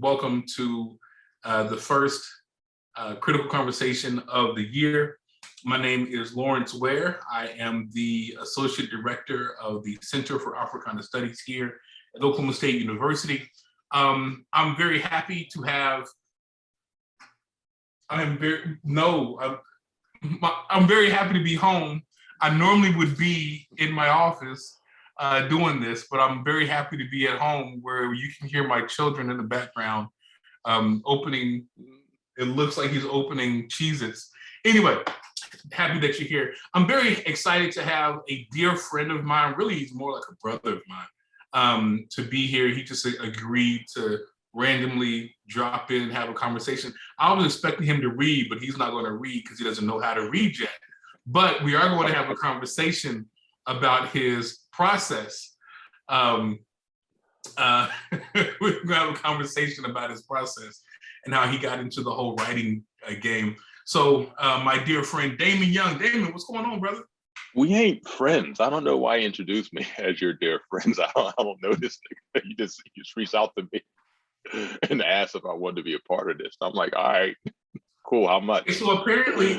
Welcome to the first critical conversation of the year. My name is Lawrence Ware. I am the Associate Director of the Center for Africana Studies here at Oklahoma State University. I'm very happy to have, I'm very happy to be home. I normally would be in my office doing this, but I'm very happy to be at home where you can hear my children in the background opening. It looks like he's opening Cheez-Its. Anyway, happy that you're here. I'm very excited to have a dear friend of mine, really he's more like a brother of mine, to be here. He just agreed to randomly drop in and have a conversation. I was expecting him to read, but he's not going to read because he doesn't know how to read yet. But we are going to have a conversation about his process. We're going to have a conversation about his process and how he got into the whole writing game. So my dear friend, Damon Young. Damon, what's going on, brother? We ain't friends. I don't know why you introduced me as your dear friends. I don't know this nigga. You just reached out to me and asked if I wanted to be a part of this. I'm like, all right, cool, how much? So apparently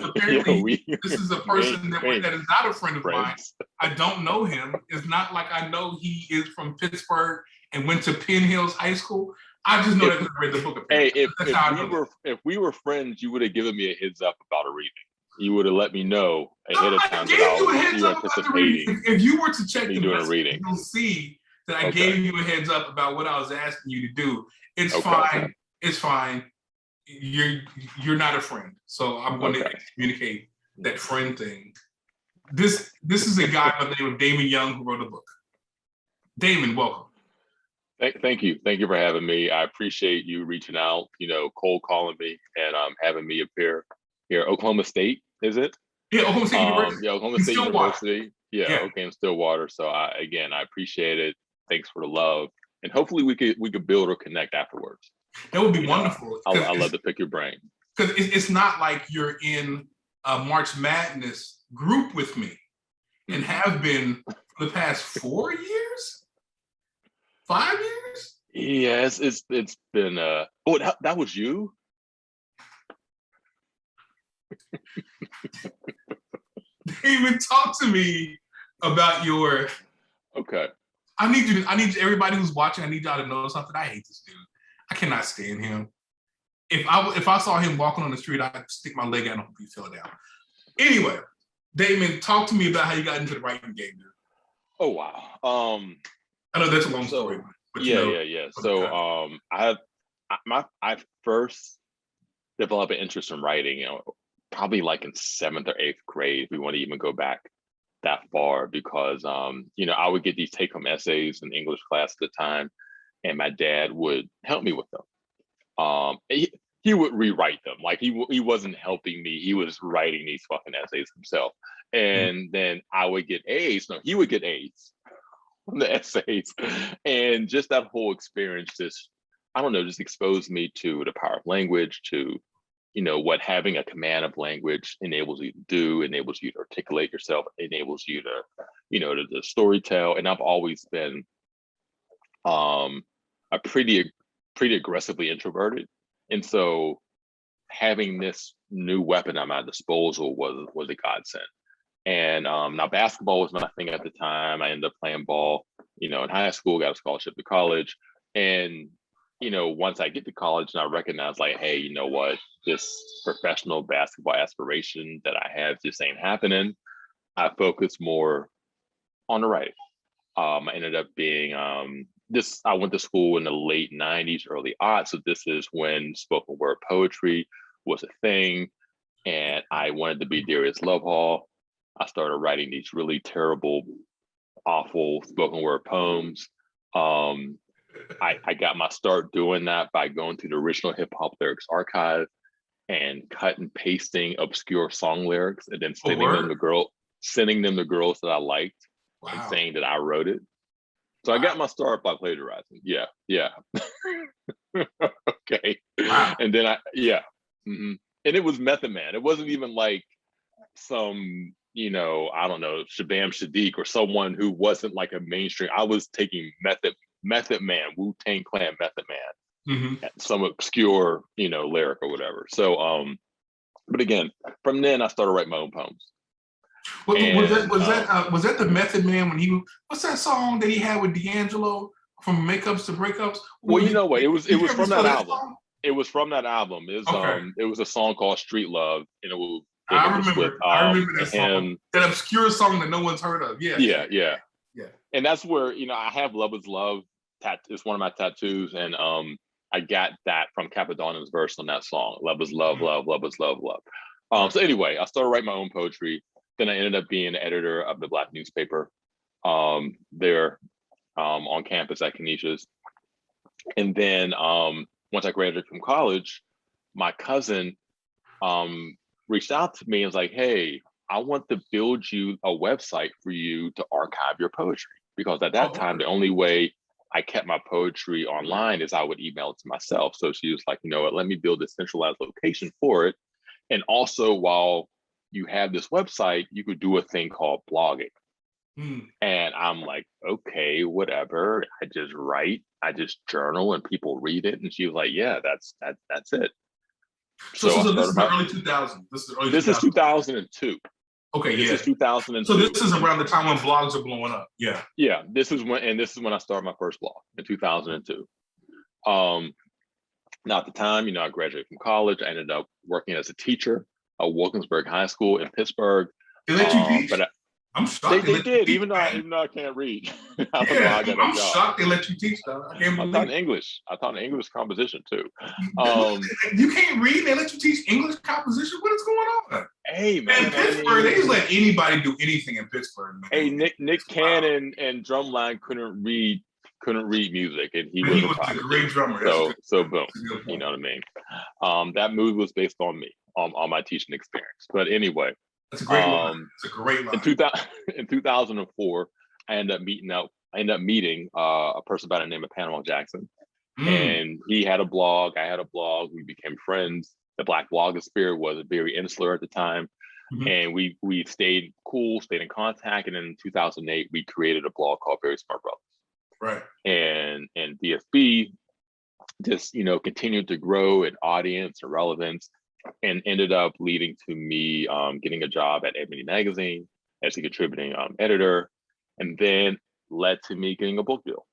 this is a person that is not a friend of mine. I don't know him. It's not like I know he is from Pittsburgh and went to Penn Hills High School. I just know that I read the book. Hey, if we were friends, you would have given me a heads up about a reading. You would have let me know ahead of time that I was anticipating. If you were to check the doing a reading, you'll see that I gave you a heads up about what I was asking you to do. It's fine. It's fine. You're not a friend, so I'm going to communicate that friend thing. This is a guy by the name of Damon Young who wrote a book. Damon, welcome. Thank you for having me. I appreciate you reaching out, cold calling me and having me appear here. Oklahoma State, is it? Yeah, Oklahoma State University. Yeah, Oklahoma State University. Yeah, okay, in Stillwater. So I appreciate it. Thanks for the love, and hopefully we could build or connect afterwards. That would be wonderful. I love to pick your brain. Because it's not like you're in a March Madness group with me and have been for the past 4 years, 5 years. Yes, it's been. That was you. Damon, talk to me about your. Okay. I need everybody who's watching. I need y'all to know something. I hate this dude. I cannot stand him. If I saw him walking on the street, I'd stick my leg out and hope he fell down. Anyway, Damon, talk to me about how you got into the writing game, dude. Oh wow. I know that's a long story. But yeah. So I first developed an interest in writing, probably like in 7th or 8th grade, if we want to even go back that far, because I would get these take-home essays in English class at the time. And my dad would help me with them. He would rewrite them. Like he wasn't helping me. He was writing these fucking essays himself. And then I would get A's. No, he would get A's on the essays. And just that whole experience just exposed me to the power of language, to, what having a command of language enables you to do, enables you to articulate yourself, enables you to, to story tell. And I've always been a pretty aggressively introverted, and so having this new weapon at my disposal was a godsend. And now basketball was my thing at the time. I ended up playing ball, in high school, got a scholarship to college, and once I get to college and I recognize, like, hey, you know what, this professional basketball aspiration that I have just ain't happening. I focused more on the writing. I ended up being I went to school in the late 90s, early aughts. So this is when spoken word poetry was a thing. And I wanted to be Darius Lovehall. I started writing these really terrible, awful spoken word poems. I got my start doing that by going to the original hip hop lyrics archive and cut and pasting obscure song lyrics and then sending them to girls that I liked and saying that I wrote it. So I got my start by plagiarizing. Yeah. Okay. Wow. And then and it was Method Man. It wasn't even like some, I don't know, Shabam Sadiq or someone who wasn't like a mainstream. I was taking Method Man, Wu-Tang Clan Method Man, some obscure, lyric or whatever. So, but again, from then I started writing my own poems. Was that the Method Man when what's that song that he had with D'Angelo, from Makeups to Breakups? Well, you know what? It was from that album. It was from that album. It was a song called Street Love, and I remember that song. That obscure song that no one's heard of. Yeah. And that's where, I have Love Is Love. It's one of my tattoos, and I got that from Capadonna's verse on that song. Love is love, love, love is love, love. So anyway, I started writing my own poetry. Then I ended up being the editor of the Black newspaper there on campus at Canisius. And then once I graduated from college, my cousin reached out to me and was like, hey, I want to build you a website for you to archive your poetry. Because at that time, the only way I kept my poetry online is I would email it to myself. So she was like, you know what, let me build a centralized location for it. And also, while you have this website, you could do a thing called blogging. And I'm like, okay, whatever. I just write, I just journal, and people read it. And she was like, yeah, that's it. So this is the early 2000s. This is 2002. Okay, this is 2002. So this is around the time when blogs are blowing up. Yeah. This is when I started my first blog in 2002. Now at the time, I graduated from college. I ended up working as a teacher at Wilkinsburg High School in Pittsburgh. They let you teach? But I'm shocked. They did, even though I can't read. I don't know how I got that job. I'm shocked they let you teach though. I taught English. I taught English composition too. You can't read, they let you teach English composition? What is going on? Hey man, in Pittsburgh, they just let anybody do anything in Pittsburgh, man. Hey, Nick Cannon and Drumline couldn't read music, and he was a great drummer. So boom, you know what I mean? That movie was based on me, on my teaching experience. But anyway, that's a great line. It's a great line. In 2004, I ended up meeting a person by the name of Panama Jackson, and he had a blog. I had a blog. We became friends. The Black blogosphere was very insular at the time, and we stayed in contact. And in 2008, we created a blog called Very Smart Brothers. Right. And DSB just continued to grow in audience and relevance, and ended up leading to me getting a job at Ebony Magazine as a contributing editor, and then led to me getting a book deal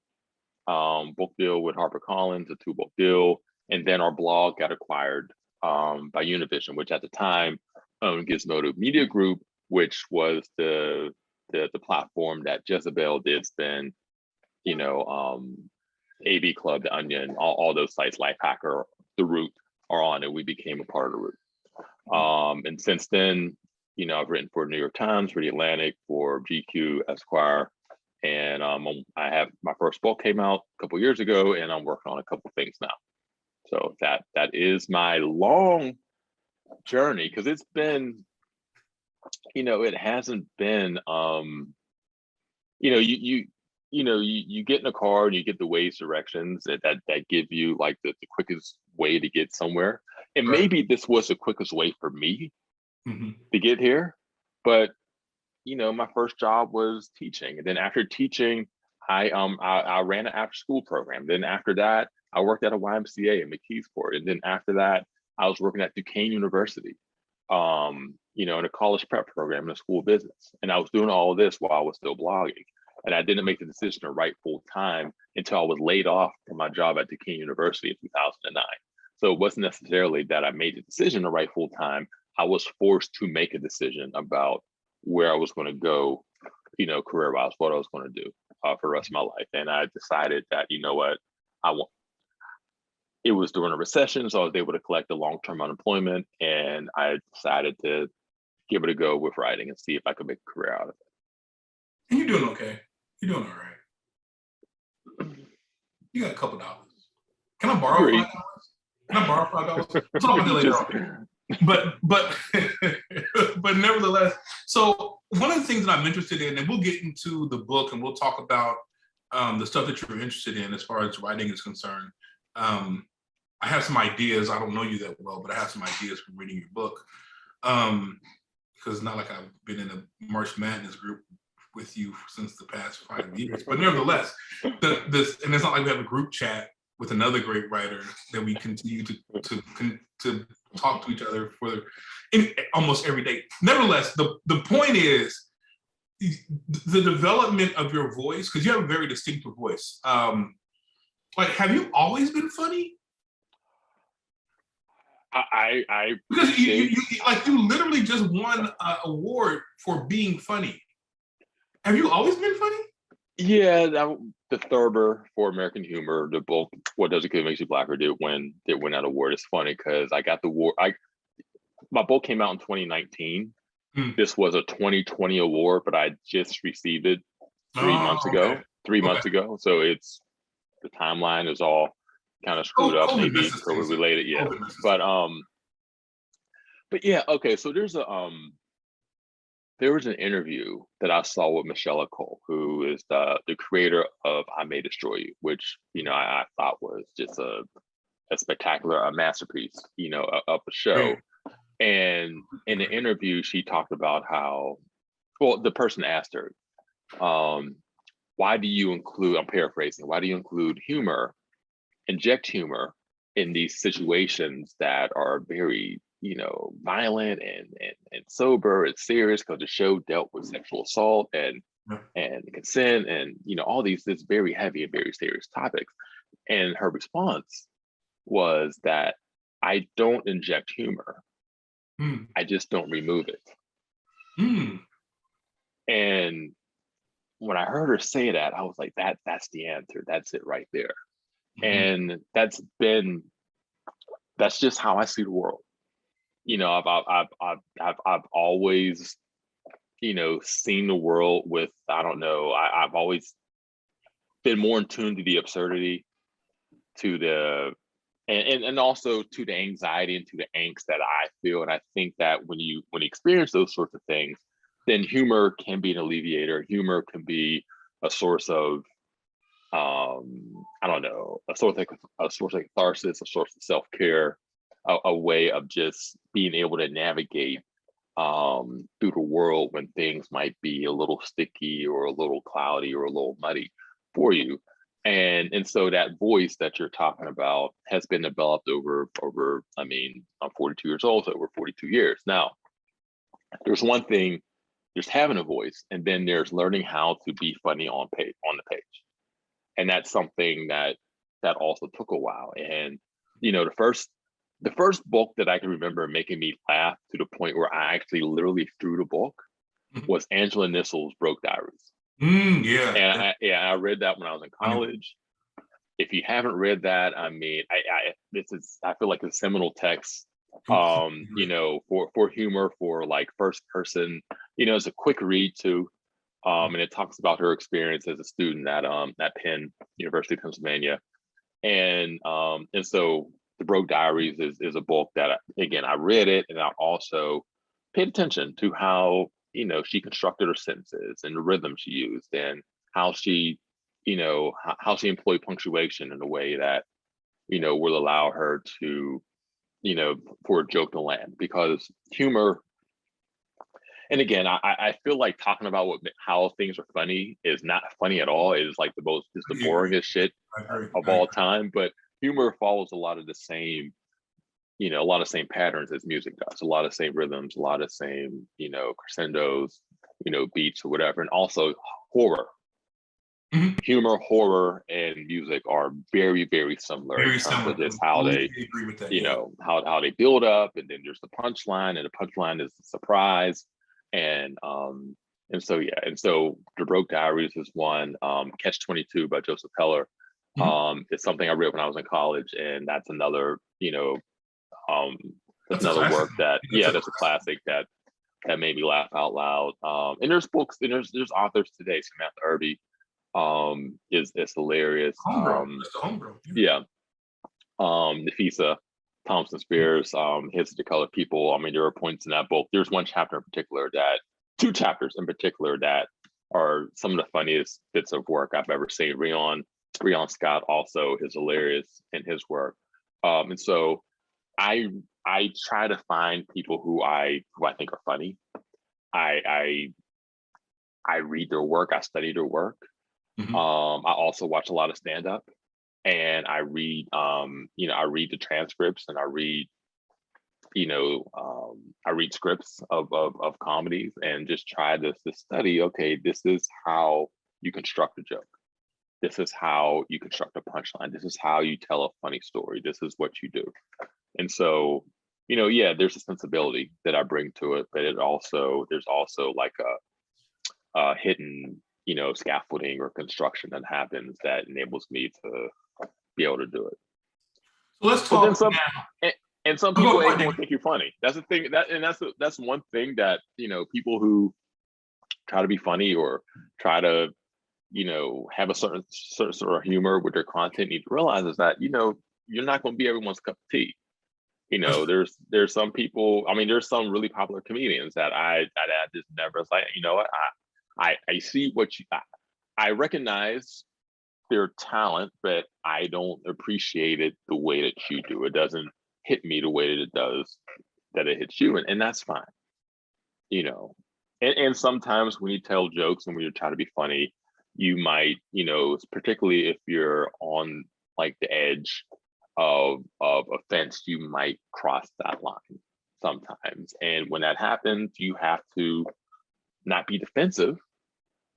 with HarperCollins, a 2-book deal, and then our blog got acquired by Univision, which at the time owned Gizmodo Media Group, which was the platform that Jezebel did spend, AV Club, The Onion, all those sites, Lifehacker, The Root are on, and we became a part of The Root. And since then, I've written for New York Times, for The Atlantic, for GQ, Esquire, and I have my first book came out a couple years ago, and I'm working on a couple things now. So that is my long journey, because it's been, it hasn't been, you get in a car and you get the Waze directions that give you like the quickest way to get somewhere. And maybe this was the quickest way for me to get here. But, my first job was teaching. And then after teaching, I ran an after school program. Then after that, I worked at a YMCA in McKeesport. And then after that, I was working at Duquesne University, in a college prep program in a school of business. And I was doing all of this while I was still blogging. And I didn't make the decision to write full time until I was laid off from my job at Duquesne University in 2009. So it wasn't necessarily that I made the decision to write full time. I was forced to make a decision about where I was going to go, career-wise, what I was going to do for the rest of my life. And I decided that, what, it was during a recession, so I was able to collect the long-term unemployment, and I decided to give it a go with writing and see if I could make a career out of it. And you're doing okay. You're doing all right. You got a couple dollars. Can I borrow $5? Can I borrow $5? We'll talk about that later on. But nevertheless, so one of the things that I'm interested in, and we'll get into the book and we'll talk about the stuff that you're interested in as far as writing is concerned. I have some ideas. I don't know you that well, but I have some ideas from reading your book. Because it's not like I've been in a March Madness group with you since the past 5 years. But nevertheless, and it's not like we have a group chat with another great writer that we continue to talk to each other for almost every day. Nevertheless, the point is the development of your voice, because you have a very distinctive voice. Like, have you always been funny? Because you literally just won an award for being funny. Have you always been funny? Yeah, the Thurber for American Humor, the book "What Does It Kill Makes You Blacker" did win that award. It's funny because I got the award. My book came out in 2019. This was a 2020 award, but I just received it 3 months ago. 3 months ago, so it's the timeline is all kind of screwed up, maybe COVID related. Yeah, but yeah, okay. So there was an interview that I saw with Michelle Cole, who is the creator of "I May Destroy You," which I thought was just a spectacular, masterpiece, of a show. And in the interview, she talked about how, well, the person asked her, why do you include, I'm paraphrasing, why do you include humor, inject humor in these situations that are very, violent and sober and serious, because the show dealt with sexual assault and consent and, all this very heavy and very serious topics. And her response was that I don't inject humor. I just don't remove it. And when I heard her say that, I was like, that's the answer. That's it right there. And that's just how I see the world. I've always, seen the world with, I don't know, I've always been more in tune to the absurdity, to the and also to the anxiety and to the angst that I feel. And I think that when you experience those sorts of things, then humor can be an alleviator. Humor can be a source of, I don't know, a source of catharsis, a source of self-care, a way of just being able to navigate through the world when things might be a little sticky or a little cloudy or a little muddy for you. And so that voice that you're talking about has been developed over, I'm 42 years old, so over 42 years. Now, there's one thing, there's having a voice, and then there's learning how to be funny on the page. And that's something that also took a while. And, the first book that I can remember making me laugh to the point where I actually literally threw the book was Angela Nissel's Broke Diaries. And I read that when I was in college. If you haven't read that, I feel like a seminal text, for humor, for like first person. It's a quick read too, and it talks about her experience as a student at Penn, University of Pennsylvania, and so The Broke Diaries is a book that, again, I read it, and I also paid attention to how she constructed her sentences and the rhythm she used, and how she employed punctuation in a way that will allow her to for a joke to land. Because humor, and again, I feel like talking about how things are funny is not funny at all. It is like the boringest shit of all time. But humor follows a lot of the same patterns as music does, a lot of same rhythms, a lot of same, crescendos, beats or whatever. And also horror. Humor, horror, and music are very, very similar in terms of just how they, how they build up, and then there's the punchline, and the punchline is the surprise. And so The Broke Diaries is one. Catch-22 by Joseph Heller. It's something I read when I was in college, and that's another, that's another work that, that's a classic that made me laugh out loud. And there's books, and there's authors today. Samantha Irby is hilarious. Nafisa Thompson Spears, Hits the Colored People. There are points in that book. There's two chapters in particular that are some of the funniest bits of work I've ever seen. Rion Scott also is hilarious in his work. And so I try to find people who I think are funny. I read their work, I study their work. I also watch a lot of stand-up, and I read, I read the transcripts, and I read, I read scripts of comedies, and just try to study. Okay, this is how you construct a joke. This is how you construct a punchline. This is how you tell a funny story. This is what you do. And so, yeah, there's a sensibility that I bring to it, but there's also like a hidden, scaffolding or construction that happens that enables me to be able to do it. So let's But then talk now. and some Oh, people go ain't ahead. gonna think you're funny. That's the thing, that's one thing that, people who try to be funny or try to, have a certain sort of humor with their content need to realize is that, you're not going to be everyone's cup of tea. There's some people. I mean, there's some really popular comedians that I just never like. You know what? I see what I recognize their talent, but I don't appreciate it the way that you do. It doesn't hit me the way that it hits you, and that's fine. And sometimes when you tell jokes and when you're trying to be funny, you might, particularly if you're on like the edge of offense, you might cross that line sometimes. And when that happens, you have to not be defensive,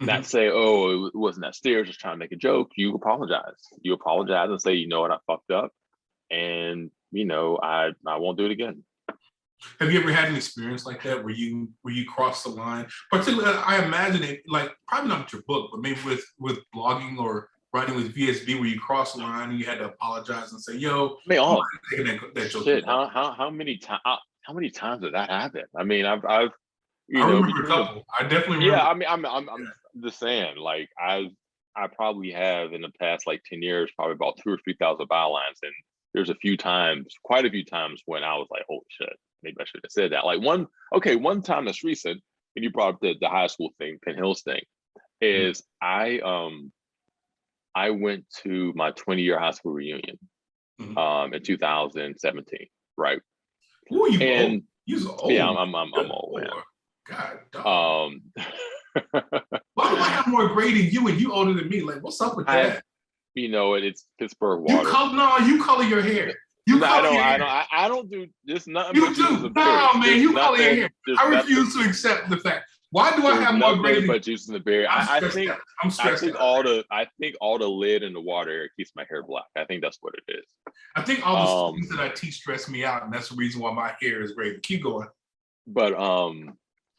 not say, oh, it wasn't that serious, just trying to make a joke. You apologize. You apologize and say, you know what, I fucked up. And, I won't do it again. Have you ever had an experience like that where you cross the line? Particularly, I imagine it like probably not with your book, but maybe with blogging or writing with VSB, where you cross the line and you had to apologize and say, "Yo, I mean, that joke." Shit, how many times did that happen? I mean, I've I remember a couple. I definitely remember. Yeah, I mean, I'm just saying, like I probably have in the past like 10 years, probably about 2,000 or 3,000 bylines, and there's quite a few times when I was like, "Holy shit, maybe I should have said that." Like one time that's recent, and you brought up the high school thing, Penn Hills thing, is I went to my 20-year high school reunion in 2017, right? Ooh, you and old. You're old. Yeah, I'm old, man. God, dog. Why do I have more grade than you and you older than me? Like, what's up with that? It's Pittsburgh water. You color your hair. I don't do this. Nothing. You do. No, man, you color your hair. I refuse to accept the fact. Why do I have more grade but juice in the berry? I think all the lead in the water keeps my hair black. I think that's what it is. I think all the things that I teach stress me out, and that's the reason why my hair is gray. Keep going. But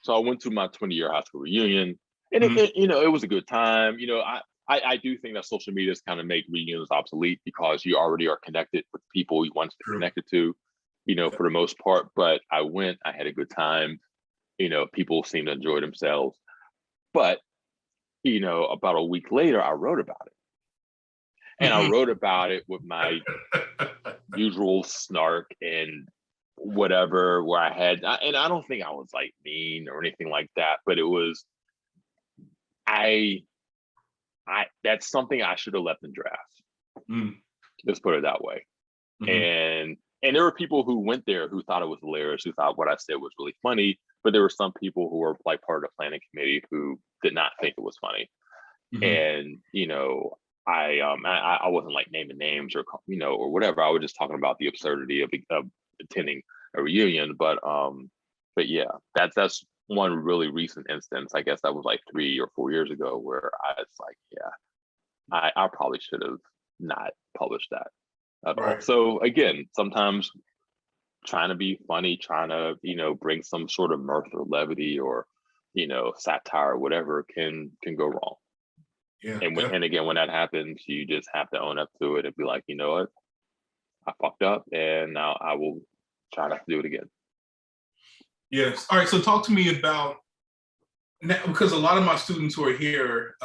so I went to my 20-year high school reunion, and it was a good time. I do think that social media has kind of made reunions obsolete because you already are connected with people you want to be connected to, for the most part. But I had a good time. People seemed to enjoy themselves. But, about a week later, I wrote about it. And I wrote about it with my usual snark and whatever, where and I don't think I was like mean or anything like that, but it was, that's something I should have left in draft. Let's put it that way. And there were people who went there who thought it was hilarious, who thought what I said was really funny, but there were some people who were like part of the planning committee who did not think it was funny. And I wasn't like naming names or or whatever. I was just talking about the absurdity of attending a reunion. But yeah, that's one really recent instance. I guess that was like 3 or 4 years ago, where I was like, yeah, I probably should have not published that at all. So again, sometimes trying to be funny, trying to bring some sort of mirth or levity or satire or whatever can go wrong. Yeah. And again, when that happens, you just have to own up to it and be like, you know what, I fucked up, and now I will try not to do it again. Yes. All right. So talk to me about now, because a lot of my students who are here,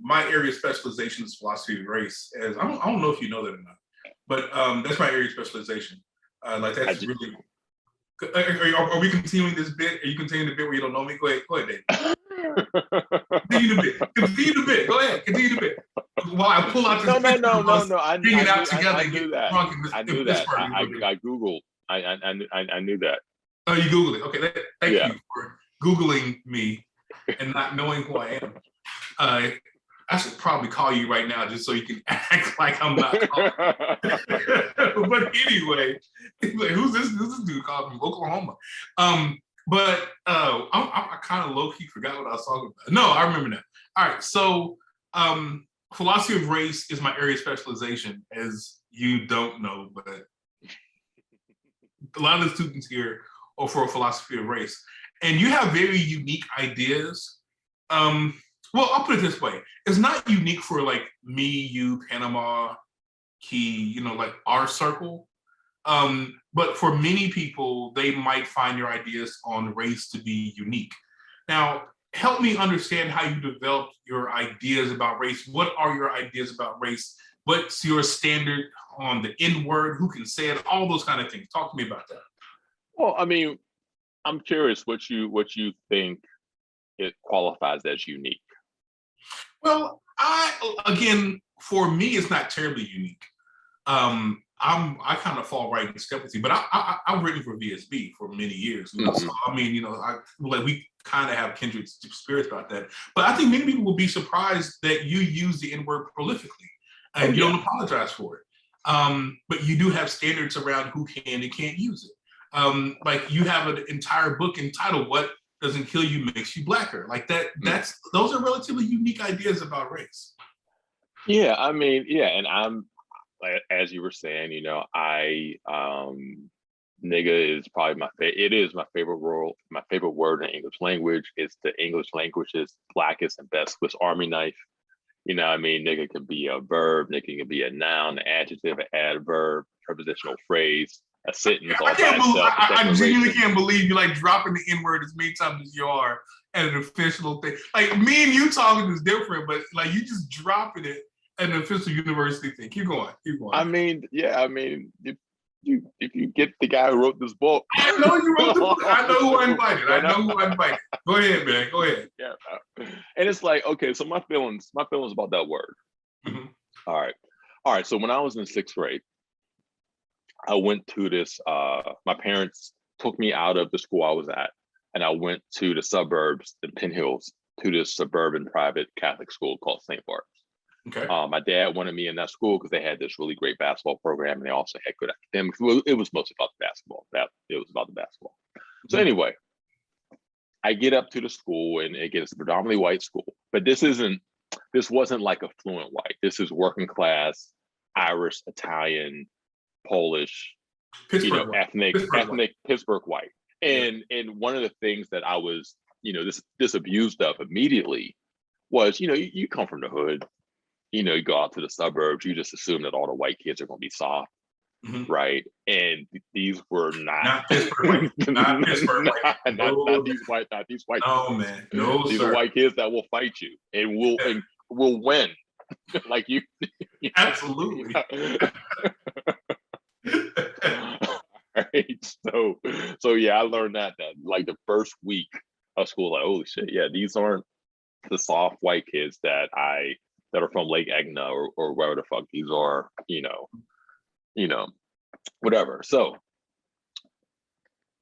my area of specialization is philosophy of race. As I don't know if you know that or not, but that's my area of specialization. Like that's really. Are we continuing this bit? Are you continuing the bit where you don't know me? Go ahead, David. Continue the bit. Continue the bit. Go ahead. Continue the bit. While I pull out this no. I knew that. I knew that. I Googled. I knew that. Oh, you Googled it. Okay. Thank you for Googling me and not knowing who I am. I I should probably call you right now just so you can act like I'm not calling. But anyway, like, who's this? This dude called from Oklahoma. But I kind of low key forgot what I was talking about. No, I remember now. All right, so philosophy of race is my area of specialization, as you don't know, but a lot of the students here are for philosophy of race, and you have very unique ideas. Well, I'll put it this way: it's not unique for like me, you, Panama, Key, like our circle. But for many people, they might find your ideas on race to be unique. Now, help me understand how you developed your ideas about race. What are your ideas about race? What's your standard on the N word? Who can say it? All those kind of things. Talk to me about that. Well, I mean, I'm curious what you think it qualifies as unique. Well, again, for me, it's not terribly unique. I kind of fall right in step with you, but I've written for VSB for many years. So, I mean, we kind of have kindred spirits about that. But I think many people will be surprised that you use the N word prolifically, and you don't apologize for it. But you do have standards around who can and can't use it. Like you have an entire book entitled "What Doesn't Kill You Makes You Blacker." Like that. Those are relatively unique ideas about race. Yeah, I mean, yeah, and I'm, as you were saying, I nigga is probably it is my favorite word. My favorite word in English language. It's the English language's blackest and best Swiss Army knife. I mean, nigga can be a verb, nigga can be a noun, an adjective, an adverb, prepositional phrase, a sentence all by itself. I genuinely can't believe you like dropping the N word as many times as you are at an official thing. Like me and you talking is different, but like you just dropping it at an official university thing. Keep going. I mean, yeah, I mean, if you get the guy who wrote this book. I know you wrote the book. I know who I invited. Go ahead, man. Go ahead. Yeah. And it's like, okay, so my feelings about that word. Mm-hmm. All right. So when I was in 6th grade, I went to this, my parents took me out of the school I was at, and I went to the suburbs in Penn Hills to this suburban private Catholic school called St. Bart's. Okay. My dad wanted me in that school because they had this really great basketball program, and they also had good academics. Well, it was mostly about the basketball. It was about the basketball. So anyway, I get up to the school, and it's a predominantly white school. But this wasn't like affluent white. This is working class, Irish, Italian, Polish, ethnic Pittsburgh white. And one of the things that I was, disabused of immediately was, you come from the hood. You go out to the suburbs, you just assume that all the white kids are going to be soft, right? And these were not Pittsburgh white. Not Pittsburgh white. Not these white. No, man. No, these sir. are white kids that will fight you and will win. Like you. Absolutely. Right. So yeah, I learned that like the first week of school, like, holy shit, yeah, these aren't the soft white kids that are from Lake Egna or wherever the fuck these are, whatever. So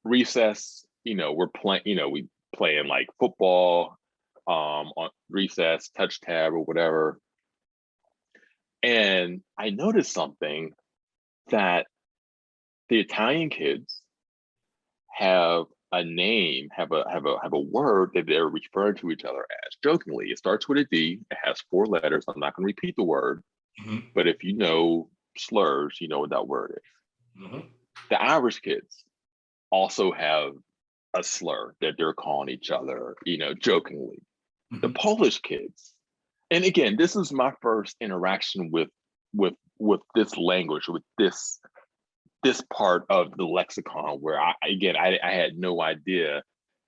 recess, we're playing, we playing like football on recess, touch tab or whatever. And I noticed something, that the Italian kids have a name, have a word that they're referring to each other as jokingly. It starts with a D. It has 4 letters. I'm not going to repeat the word, but if you know slurs, you know what that word is. The Irish kids also have a slur that they're calling each other, jokingly. The Polish kids, and again, this is my first interaction with this language, with this part of the lexicon, where I had no idea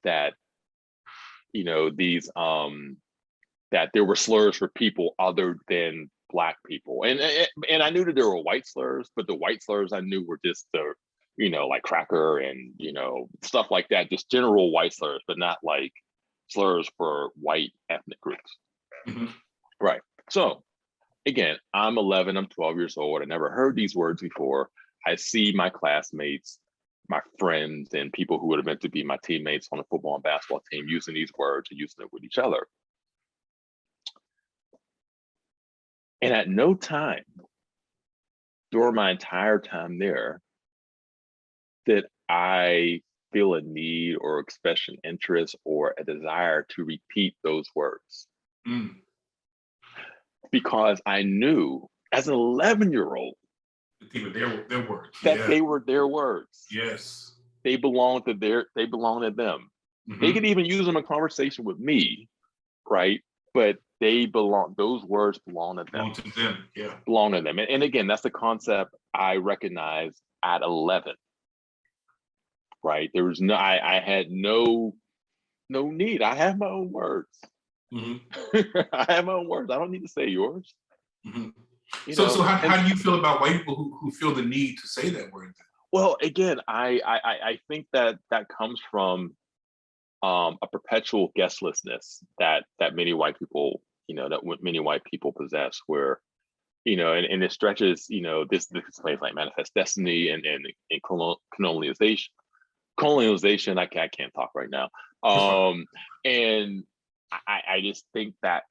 that these that there were slurs for people other than Black people, and I knew that there were white slurs, but the white slurs I knew were just the like cracker and stuff like that, just general white slurs, but not like slurs for white ethnic groups. Right. So again, I'm 11, I'm 12 years old. I never heard these words before. I see my classmates, my friends, and people who would have meant to be my teammates on the football and basketball team using these words and using it with each other. And at no time during my entire time there did I feel a need or express an interest or a desire to repeat those words. Mm. Because I knew as an 11-year-old Their words. that Yeah. they were their words. Yes. They belonged to them. They could even use them in conversation with me, right? But those words belong to them. Belong to them, yeah. Belong to them. And again, that's the concept I recognized at 11, right? There was I had no need. I have my own words. I have my own words. I don't need to say yours. So how do you feel about white people who feel the need to say that word? Well, again, I think that comes from a perpetual guestlessness that many white people, many white people possess, where, and it stretches, this explains like manifest destiny and colonialization. I can't talk right now. And I just think that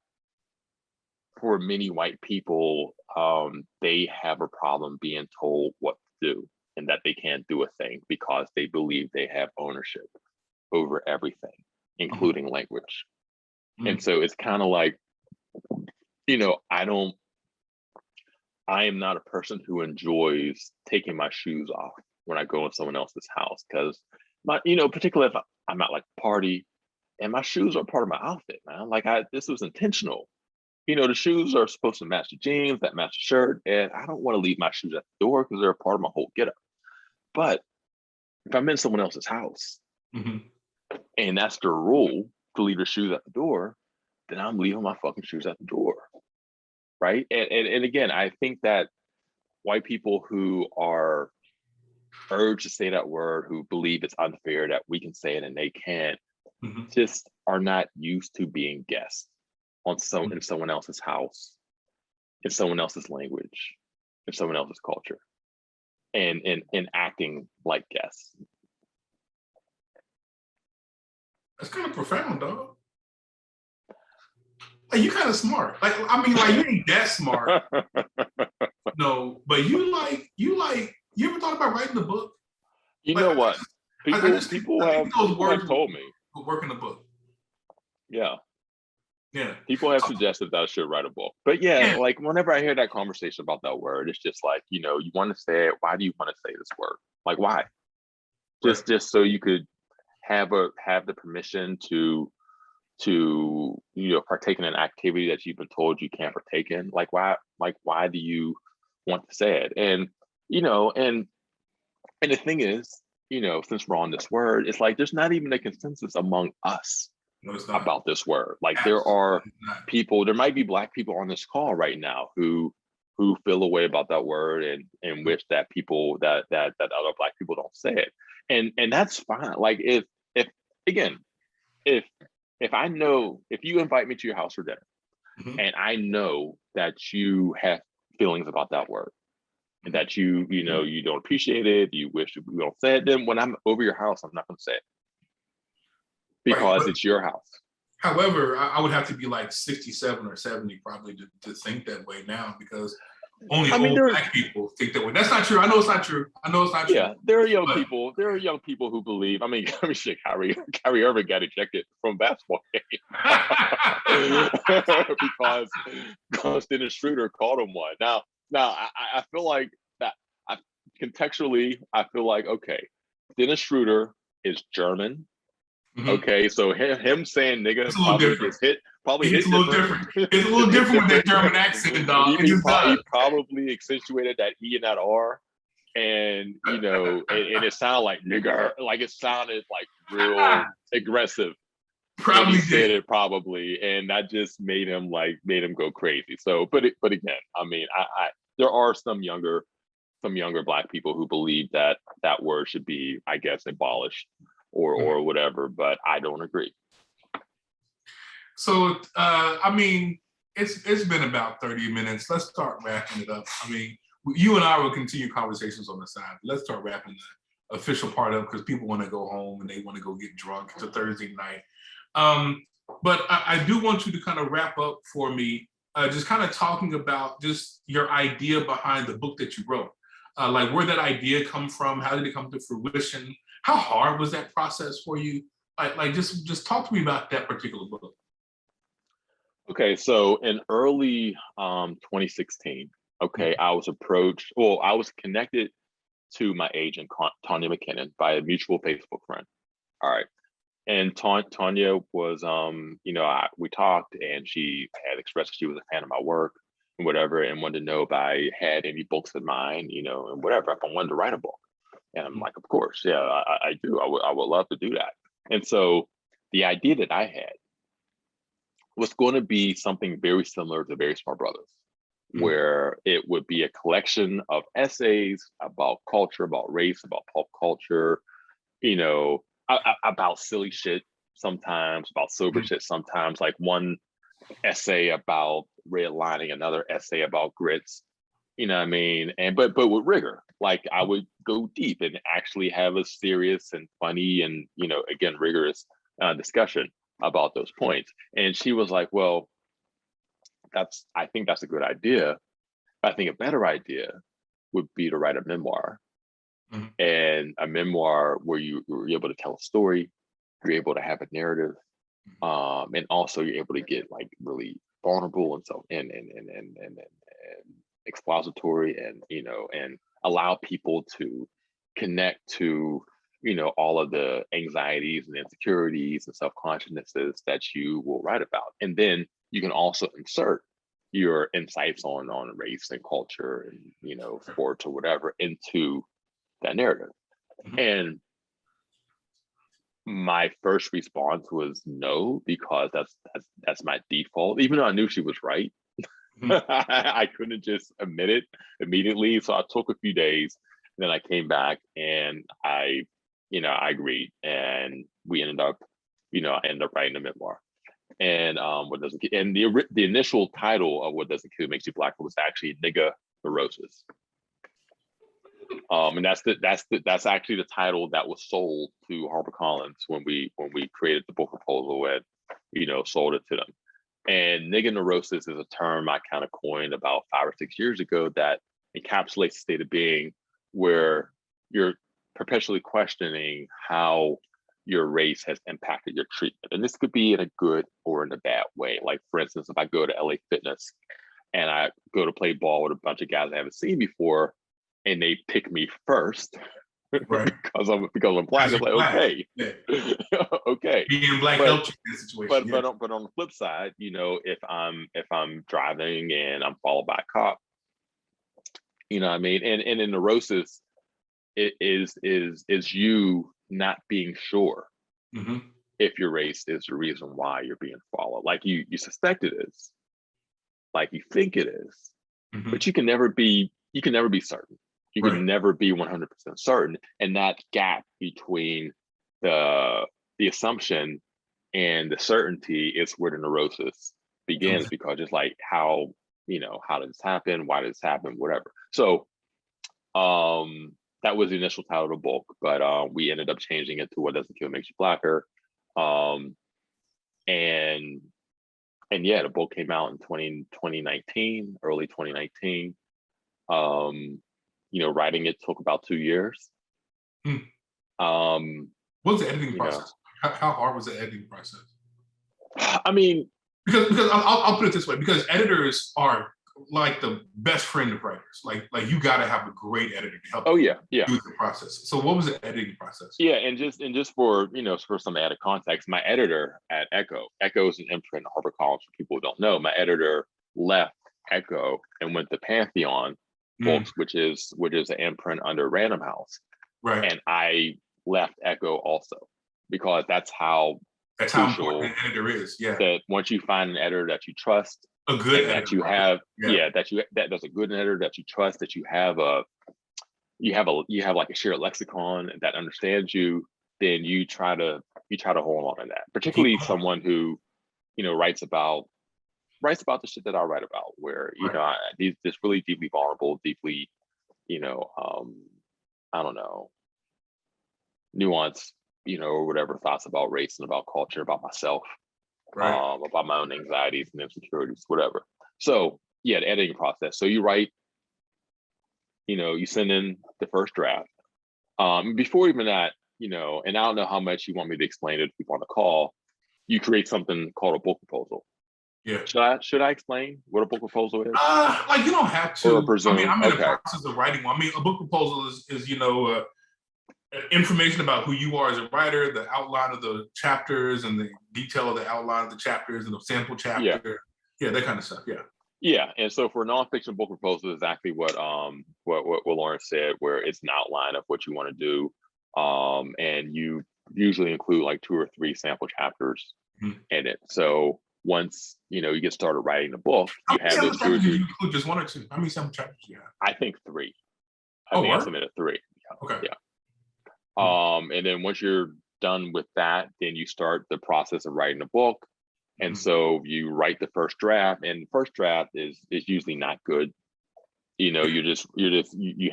for many white people, they have a problem being told what to do and that they can't do a thing because they believe they have ownership over everything, including language. And so it's kind of like, I am not a person who enjoys taking my shoes off when I go in someone else's house, because particularly if I'm at like a party and my shoes are part of my outfit, man. Like this was intentional. The shoes are supposed to match the jeans, that match the shirt, and I don't want to leave my shoes at the door because they're a part of my whole getup. But if I'm in someone else's house and that's the rule to leave your shoes at the door, then I'm leaving my fucking shoes at the door, right? And again, I think that white people who are urged to say that word, who believe it's unfair that we can say it and they can't, just are not used to being guests in someone else's house, in someone else's language, in someone else's culture, and acting like guests. That's kind of profound, dog. Like, you kind of smart. Like, I mean, like, you ain't that smart. No, but you ever thought about writing a book? You know what? People have told me. Work in the book. Yeah. Yeah. People have suggested that I should write a book. But yeah, like whenever I hear that conversation about that word, it's just like, you want to say it. Why do you want to say this word? Like, why? Just so you could have the permission to partake in an activity that you've been told you can't partake in. Like, why do you want to say it? And and the thing is, since we're on this word, it's like there's not even a consensus among us about this word. Like, there are people, there might be Black people on this call right now who feel a way about that word and wish that people that other Black people don't say it. And that's fine. Like, if I know, if you invite me to your house for dinner and I know that you have feelings about that word and that you don't appreciate it, you wish you don't say it, then when I'm over your house, I'm not going to say it because it's your house. However, I would have to be like 67 or 70 probably to think that way now, because only old Black people think that way. That's not true. I know it's not true. Yeah, there are young people. There are young people who believe. I mean, shit, Kyrie Irving got ejected from basketball game because Dennis Schroeder called him one. Now, I feel like that. Contextually, I feel like, okay, Dennis Schroeder is German. Okay, so him saying nigga probably gets hit. It's a little different. It's a little different with that German accent, dog. He probably accentuated that E and that R, and and it sounded like nigger, like it sounded like real aggressive. Probably he said it probably, and that just made him go crazy. So, but again, I mean, I there are some younger Black people who believe that word should be, I guess, abolished or whatever, but I don't agree. So, I mean, it's been about 30 minutes. Let's start wrapping it up. I mean, you and I will continue conversations on the side. Let's start wrapping the official part up, because people want to go home and they want to go get drunk. It's a Thursday night. But I do want you to kind of wrap up for me just kind of talking about just your idea behind the book that you wrote. Like where that idea come from? How did it come to fruition? How hard was that process for you? Like just talk to me about that particular book. Okay, so in early 2016, okay, I was approached, well, I was connected to my agent, Tanya McKinnon, by a mutual Facebook friend. All right. And Tanya was, we talked, and she had expressed she was a fan of my work and whatever, and wanted to know if I had any books in mind, and whatever, if I wanted to write a book. And I'm like, of course, yeah, I do. I would love to do that. And so the idea that I had was going to be something very similar to Very Smart Brothers, where it would be a collection of essays about culture, about race, about pop culture, about silly shit sometimes, about sober shit sometimes, like one essay about redlining, another essay about grits, you know what I mean? And but with rigor, like I would go deep and actually have a serious and funny and, again, rigorous discussion about those points. And she was like, well, I think that's a good idea. I think a better idea would be to write a memoir. And a memoir where you're able to tell a story, you're able to have a narrative, and also you're able to get like really vulnerable and so and expository, and and allow people to connect to all of the anxieties and insecurities and self-consciousnesses that you will write about. And then you can also insert your insights on race and culture and sports or whatever into that narrative. And my first response was no, because that's my default, even though I knew she was right. I couldn't just admit it immediately. So I took a few days, and then I came back and I agreed, and we ended up, I ended up writing a memoir. And the initial title of What Doesn't Kill Makes You Blacker was actually Nigga Neurosis. And that's actually the title that was sold to HarperCollins when we created the book proposal and sold it to them. And nigga neurosis is a term I kind of coined about 5 or 6 years ago that encapsulates a state of being where you're perpetually questioning how your race has impacted your treatment. And this could be in a good or in a bad way. Like, for instance, if I go to LA Fitness and I go to play ball with a bunch of guys I haven't seen before, and they pick me first, right, because I'm black. It's like, black. Okay, yeah. Okay. Being black helps you in this situation. But on the flip side, if I'm driving and I'm followed by a cop, what I mean, and in neurosis, it is you not being sure if your race is the reason why you're being followed. Like you suspect it is, like you think it is, but you can never be certain. You can never be 100% certain. And that gap between the assumption and the certainty is where the neurosis begins, because it's like, how did this happen? Why did this happen? Whatever. So that was the initial title of the book, but we ended up changing it to What Doesn't Kill Makes You Blacker. And yeah, the book came out in 2019, early 2019. Writing it took about 2 years. What was the editing process? How hard was the editing process? I mean, because I'll put it this way, because editors are like the best friend of writers. Like you got to have a great editor to help. Do the process. So what was the editing process? Yeah, and just for for some added context, my editor at Echo is an imprint of HarperCollins. For people who don't know, my editor left Echo and went to Pantheon Books, which is an imprint under Random House, right? And I left Echo also, because that's how important an editor is. Yeah, that once you find an editor that you trust, a good editor, that you have, that's a good editor that you trust, that you have like a shared lexicon that understands you, then you try to hold on to that. Particularly someone who writes about the shit that I write about, where these just really deeply vulnerable, deeply I don't know, nuanced or whatever thoughts about race and about culture, about myself, about my own anxieties and insecurities, whatever. So yeah, the editing process. So you write, you send in the first draft. Before even that, and I don't know how much you want me to explain it to people on the call, you create something called a book proposal. Yeah. Should I explain what a book proposal is? Like you don't have Or to. presume? I mean, I'm in the Okay. process of writing one. I mean, a book proposal is information about who you are as a writer, the outline of the chapters, and the detail of the outline of the chapters, and the sample chapter. Yeah, that kind of stuff. Yeah. Yeah, and so for a nonfiction book proposal, is exactly what Lauren said, where it's an outline of what you want to do, and you usually include like 2 or 3 sample chapters in it. So once you get started writing the book, you have those 2 or 3. You include just 1 or 2? How many sample chapters do you have? I think 3. I submitted 3. Okay. Yeah. And then once you're done with that, then you start the process of writing the book. And so you write the first draft, and the first draft is usually not good. You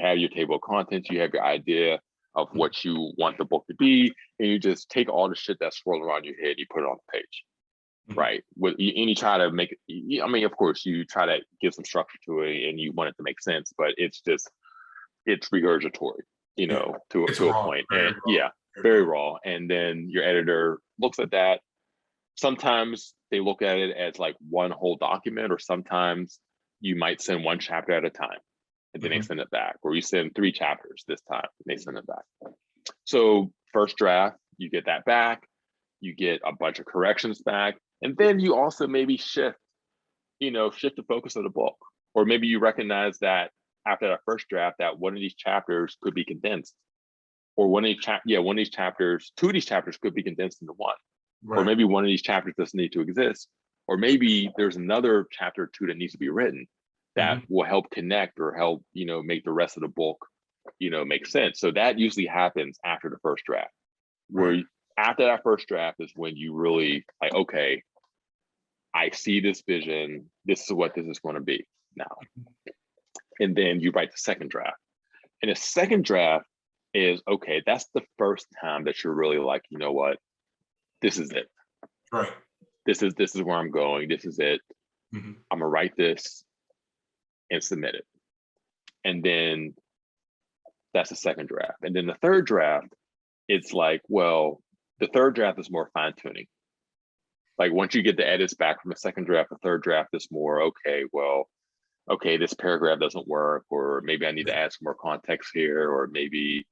have your table of contents, you have your idea of what you want the book to be, and you just take all the shit that's swirling around your head, you put it on the page, right? And you try to make it. I mean, of course, you try to give some structure to it, and you want it to make sense, but it's regurgitory, to a point, and very raw. And then your editor looks at that. Sometimes they look at it as like one whole document, or sometimes you might send 1 chapter at a time and then they send it back, or you send 3 chapters this time and they send it back. So first draft, you get that back, you get a bunch of corrections back, and then you also maybe shift the focus of the book, or maybe you recognize that after that first draft that one of these chapters could be condensed, or one of these chapters, 2 of these chapters could be condensed into 1. Right. Or maybe one of these chapters doesn't need to exist, or maybe there's another chapter or 2 that needs to be written that will help connect or help make the rest of the book make sense. So that usually happens after the first draft, where after that first draft is when you really like, okay, I see this vision, this is what this is going to be now. And then you write the second draft, and the second draft is, okay, that's the first time that you're really like, you know what, this is it. Right. This is where I'm going. This is it. I'm gonna write this and submit it. And then that's the second draft. And then the third draft, it's like, well, the third draft is more fine-tuning. Like once you get the edits back from the second draft, the third draft is more, okay, this paragraph doesn't work, or maybe I need to add some more context here, or maybe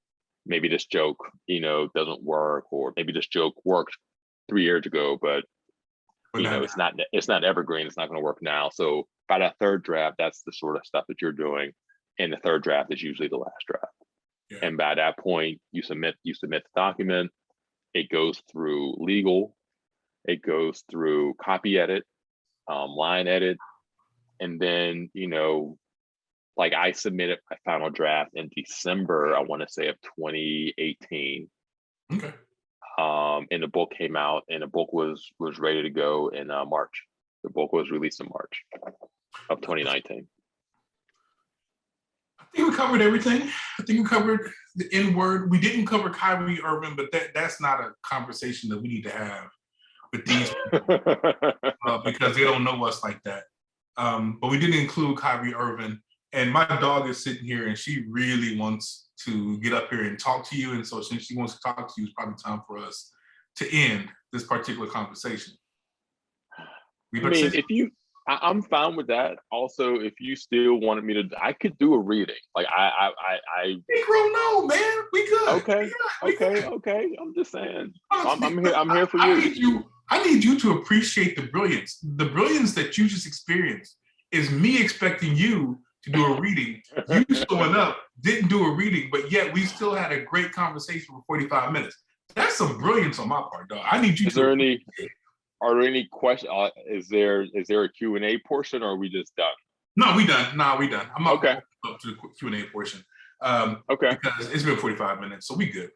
this joke, doesn't work, or maybe this joke worked 3 years ago, but it's not evergreen. It's not going to work now. So by that third draft, that's the sort of stuff that you're doing, and the third draft is usually the last draft. Yeah. And by that point, you submit the document. It goes through legal. It goes through copy edit, line edit, and then like I submitted my final draft in December, I want to say, of 2018. Okay. And the book came out, and the book was ready to go in March. The book was released in March of 2019. I think we covered everything. I think we covered the N-word. We didn't cover Kyrie Irving, but that's not a conversation that we need to have with these people, because they don't know us like that. But we didn't include Kyrie Irving. And my dog is sitting here, and she really wants to get up here and talk to you. And so since she wants to talk to you, it's probably time for us to end this particular conversation. I mean, I'm fine with that. Also, if you still wanted me to, I could do a reading. Like Negro, no, man, we good. Okay. I'm just saying. I'm here for you. I need you to appreciate the brilliance. The brilliance that you just experienced is me expecting you to do a reading. You showing up, didn't do a reading, but yet we still had a great conversation for 45 minutes. That's some brilliance on my part, dog. I need you to. Are there any questions? Is there a Q&A portion, or are we just done? No, we done. I'm not okay. Up to the Q&A portion. Okay. Because it's been 45 minutes, so we good.